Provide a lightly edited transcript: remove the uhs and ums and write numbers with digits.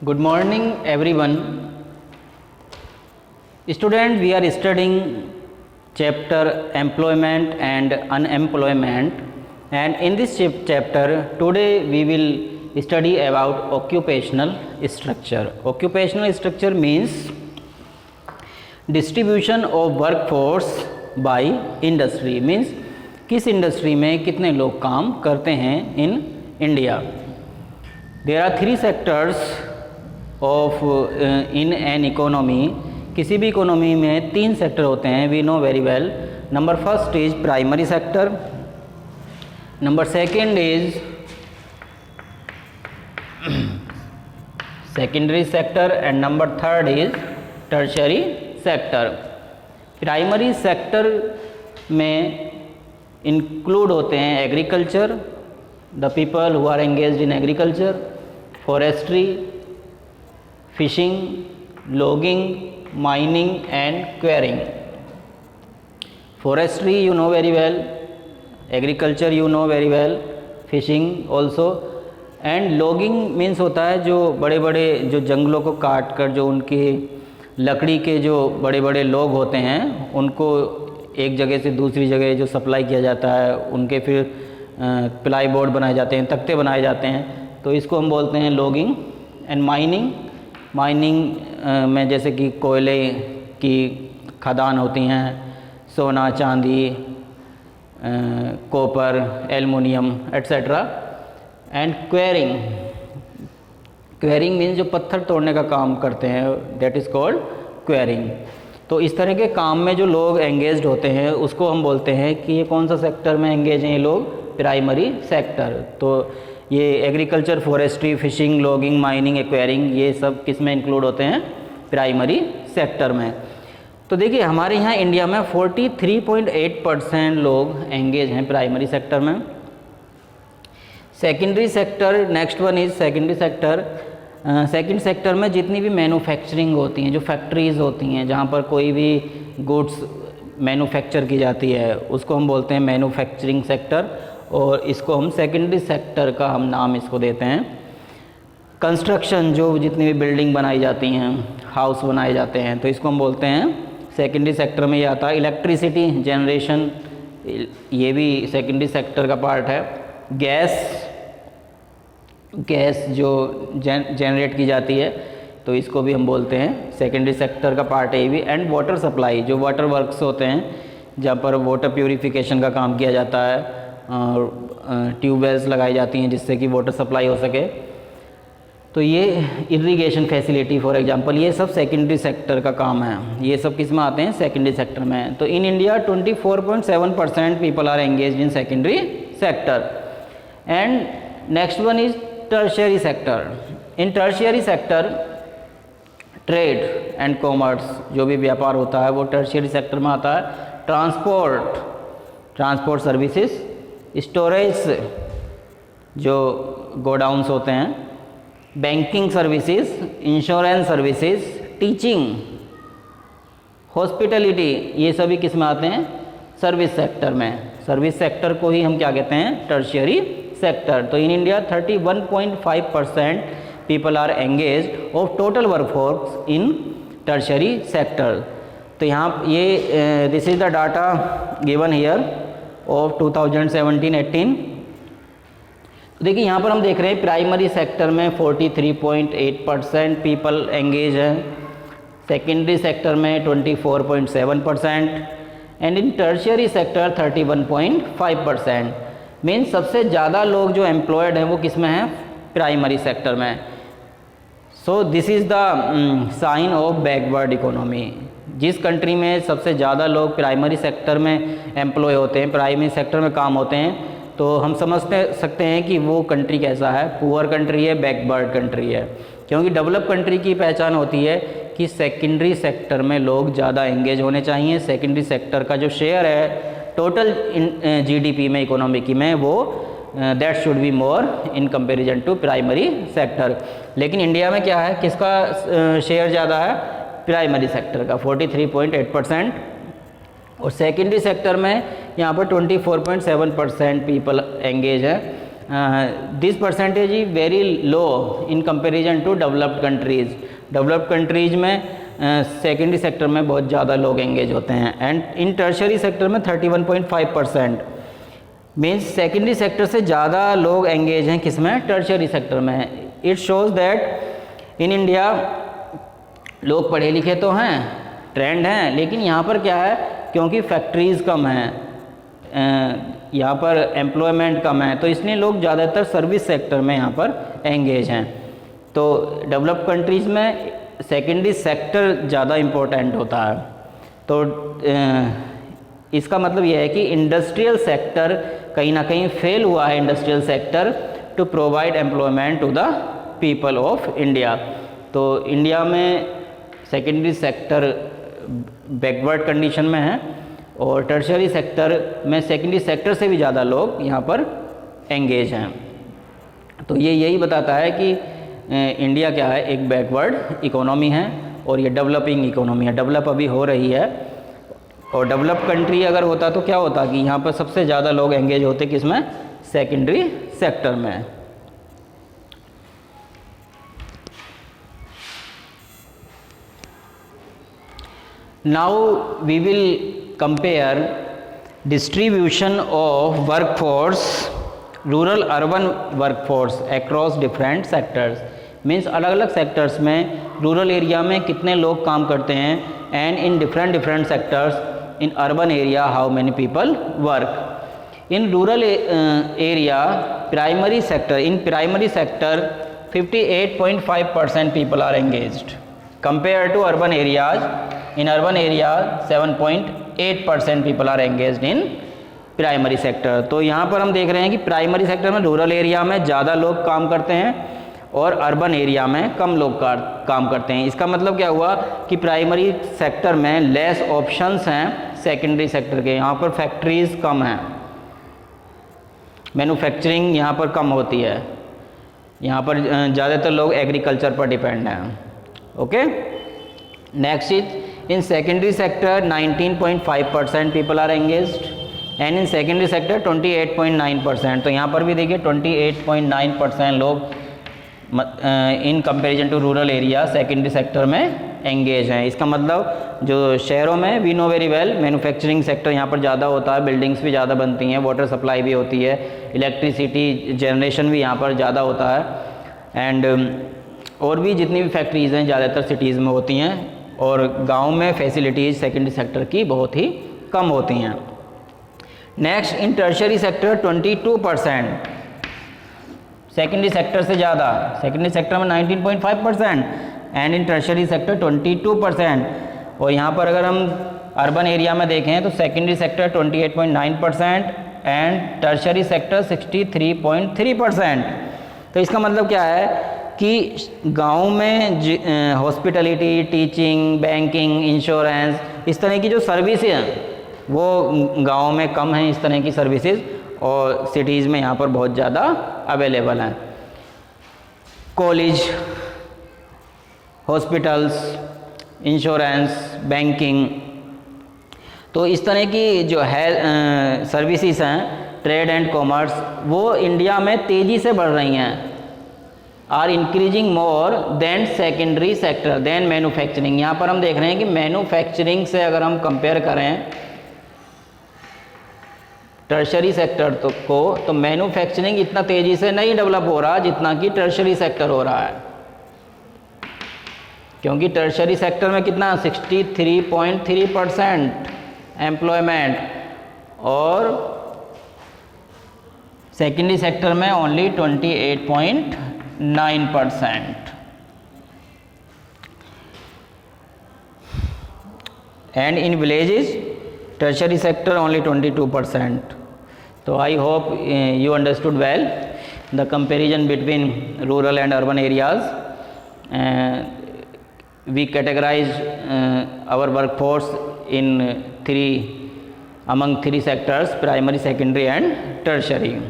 Good morning everyone. Student, we are studying chapter employment and unemployment, and in this chapter today we will study about occupational structure. Occupational structure means distribution of workforce by industry, means किस industry में कितने लोग काम करते हैं in India. There are three sectors of in an economy. किसी भी economy में तीन सेक्टर होते हैं, we know very well. Number first is primary sector, number second is secondary sector and number third is tertiary sector. Primary sector में include होते हैं agriculture, the people who are engaged in agriculture, forestry, fishing, logging, mining and quarrying. Forestry you know very well, agriculture you know very well, fishing also, and logging means होता है जो बड़े बड़े जो जंगलों को काट कर जो उनकी लकड़ी के जो बड़े बड़े लोग होते हैं उनको एक जगह से दूसरी जगह जो सप्लाई किया जाता है, उनके फिर प्लाई बोर्ड बनाए जाते हैं, तख्ते बनाए जाते हैं, तो इसको हम बोलते हैं लॉगिंग. एंड माइनिंग, माइनिंग में जैसे कि कोयले की खदान होती हैं, सोना, चांदी, copper, aluminium etcetera. And quarrying, quarrying means जो पत्थर तोड़ने का काम करते हैं, दैट इज़ कॉल्ड क्वेरिंग. तो इस तरह के काम में जो लोग एंगेज्ड होते हैं उसको हम बोलते हैं कि ये कौन सा सेक्टर में एंगेज हैं ये लोग, प्राइमरी सेक्टर. तो ये agriculture, forestry, fishing, logging, mining, acquiring, ये सब किस में इंक्लूड होते हैं, प्राइमरी सेक्टर में. तो देखिए हमारे यहाँ इंडिया में 43.8% लोग एंगेज हैं प्राइमरी सेक्टर में. Secondary sector, next one is secondary sector. Second sector में जितनी भी मैन्युफैक्चरिंग होती हैं, जो फैक्ट्रीज़ होती हैं जहाँ पर कोई भी गुड्स मैन्युफैक्चर की जाती है उसको हम बोलते हैं मैन्युफैक्चरिंग सेक्टर, और इसको हम सेकेंडरी सेक्टर का हम नाम इसको देते हैं. कंस्ट्रक्शन, जो जितनी भी बिल्डिंग बनाई जाती हैं, हाउस बनाए जाते हैं, तो इसको हम बोलते हैं सेकेंडरी सेक्टर में ये आता है. इलेक्ट्रिसिटी जनरेशन, ये भी सेकेंडरी सेक्टर का पार्ट है. गैस जो जनरेट की जाती है तो इसको भी हम बोलते हैं सेकेंडरी सेक्टर का पार्ट है ये भी. एंड वाटर सप्लाई, जो वाटर वर्क्स होते हैं जहाँ पर वाटर प्यूरिफिकेशन का काम किया जाता है, ट्यूबवेल्स लगाई जाती हैं जिससे कि वाटर सप्लाई हो सके, तो ये इरिगेशन फैसिलिटी फॉर एग्जांपल, ये सब सेकेंडरी सेक्टर का काम है. ये सब किस में आते हैं, सेकेंडरी सेक्टर में. तो in India 24.7% people are engaged in secondary sector. And next one is tertiary sector. In tertiary sector trade and commerce, जो भी व्यापार होता है वो टर्शियरी सेक्टर में आता है. ट्रांसपोर्ट सर्विसेज, स्टोरेज जो गोडाउन्स होते हैं, banking services, insurance services, teaching, hospitality, ये सभी किस में आते हैं, सर्विस सेक्टर में. सर्विस सेक्टर को ही हम क्या कहते हैं, टर्शियरी सेक्टर. तो in India 31.5% people are engage of total workforce in tertiary sector. तो यहाँ ये this is the data given here of 2017-18. तो देखिए यहाँ पर हम देख रहे हैं प्राइमरी सेक्टर में 43.8% पीपल एंगेज हैं, सेकेंडरी सेक्टर में 24.7% and in tertiary sector 31.5%. Means सबसे ज़्यादा लोग जो एम्प्लॉयड हैं वो किस में हैं, प्राइमरी सेक्टर में. So this is the sign of backward economy. जिस कंट्री में सबसे ज़्यादा लोग प्राइमरी सेक्टर में एम्प्लॉय होते हैं, प्राइमरी सेक्टर में काम होते हैं, तो हम समझ सकते हैं कि वो कंट्री कैसा है, पुअर कंट्री है, बैकवर्ड कंट्री है. क्योंकि डेवलप कंट्री की पहचान होती है कि सेकेंडरी सेक्टर में लोग ज़्यादा एंगेज होने चाहिए. सेकेंडरी सेक्टर का जो शेयर है टोटल जीडीपी में, इकोनॉमी की में, वो that should be more in comparison to primary sector. लेकिन इंडिया में क्या है, किसका शेयर ज़्यादा है, प्राइमरी सेक्टर का 43.8%, और सेकेंडरी सेक्टर में यहाँ पर 24.7% पीपल एंगेज है. This percentage is very low in comparison to developed countries. Developed countries में सेकेंडरी सेक्टर में बहुत ज़्यादा लोग एंगेज होते हैं। एंड इन टर्शरी सेक्टर में 31.5%, मीन्स सेकेंडरी सेक्टर से ज़्यादा लोग एंगेज हैं किसमें, टर्शरी सेक्टर में। It shows that in India लोग पढ़े लिखे तो हैं, ट्रेंड हैं, लेकिन यहाँ पर क्या है, क्योंकि फैक्ट्रीज़ कम हैं, यहाँ पर एम्प्लॉयमेंट कम है, तो इसलिए लोग ज़्यादातर सर्विस सेक्टर में यहाँ पर एंगेज हैं। तो डेवलप्ड कंट्रीज़ में सेकेंडरी सेक्टर ज़्यादा इम्पोर्टेंट होता है। तो इसका मतलब यह है कि इंडस्ट्रियल सेक्टर कहीं ना कहीं फेल हुआ है, industrial sector to provide employment to the people of India. तो इंडिया में सेकेंडरी सेक्टर बैकवर्ड कंडीशन में है और टर्शरी सेक्टर में सेकेंडरी सेक्टर से भी ज़्यादा लोग यहाँ पर एंगेज हैं। तो ये यही बताता है कि इंडिया क्या है, एक बैकवर्ड इकोनॉमी है और ये डेवलपिंग इकोनॉमी है, डेवलप अभी हो रही है। और डेवलप कंट्री अगर होता तो क्या होता कि यहाँ पर सबसे ज़्यादा लोग एंगेज होते किसमें, सेकेंडरी सेक्टर में। Now we will compare distribution of workforce, rural urban workforce across different sectors. Means अलग अलग सेक्टर्स में रूरल एरिया में कितने लोग काम करते हैं, and in different sectors in urban area how many people work. In rural area primary sector, in primary sector 58.5% people are engaged compare to urban areas. In urban area 7.8% people are engaged in primary sector. तो यहाँ पर हम देख रहे हैं कि primary sector में rural area में ज़्यादा लोग काम करते हैं और अर्बन एरिया में कम लोग काम करते हैं। इसका मतलब क्या हुआ कि प्राइमरी सेक्टर में लेस ऑप्शंस हैं सेकेंडरी सेक्टर के, यहाँ पर फैक्ट्रीज़ कम हैं, मैन्युफैक्चरिंग यहाँ पर कम होती है, यहाँ पर ज़्यादातर लोग एग्रीकल्चर पर डिपेंड हैं। Okay, next is in secondary sector 19.5% people are engaged and in secondary sector 28.9%। तो यहाँ पर भी देखिए 28.9% लोग in comparison to rural area secondary sector में एंगेज हैं। इसका मतलब जो शहरों में we know very well manufacturing sector यहाँ पर ज़्यादा होता है, बिल्डिंग्स भी ज़्यादा बनती हैं, वाटर सप्लाई भी होती है, इलेक्ट्रिसिटी जनरेशन भी यहाँ पर ज़्यादा होता है, एंड और भी जितनी भी फैक्ट्रीज़ हैं ज़्यादातर सिटीज़ में होती हैं, और गाँव में फैसिलिटीज़ सेकेंडरी सेक्टर की बहुत ही कम होती हैं। Next in tertiary sector 22%, secondary sector से ज़्यादा, सेकेंडरी सेक्टर में 19.5% एंड इन टर्शरी सेक्टर 22%। और यहाँ पर अगर हम अर्बन एरिया में देखें तो secondary sector 28.9% and tertiary sector 63.3%। तो इसका मतलब क्या है कि गाँव में हॉस्पिटलिटी, टीचिंग, बैंकिंग, इंश्योरेंस, इस तरह की जो सर्विसेज हैं वो गाँव में कम हैं इस तरह की सर्विसेज, और सिटीज़ में यहाँ पर बहुत ज़्यादा अवेलेबल हैं। कॉलेज, हॉस्पिटल्स, इंश्योरेंस, बैंकिंग, तो इस तरह की जो है सर्विसेज हैं, ट्रेड एंड कॉमर्स, वो इंडिया में तेज़ी से बढ़ रही हैं, are increasing more than secondary sector than manufacturing. यहाँ पर हम देख रहे हैं कि मैन्युफैक्चरिंग से अगर हम कंपेयर करें टर्शरी सेक्टर तो मैन्युफैक्चरिंग इतना तेज़ी से नहीं डेवलप हो रहा जितना कि टर्शरी सेक्टर हो रहा है, क्योंकि टर्शरी सेक्टर में कितना 63.3% एम्प्लॉयमेंट और सेकेंडरी सेक्टर में only 28.9%। And in villages tertiary sector only 22%. So I hope you understood well the comparison between rural and urban areas. We categorize our workforce in among three sectors: primary, secondary and tertiary.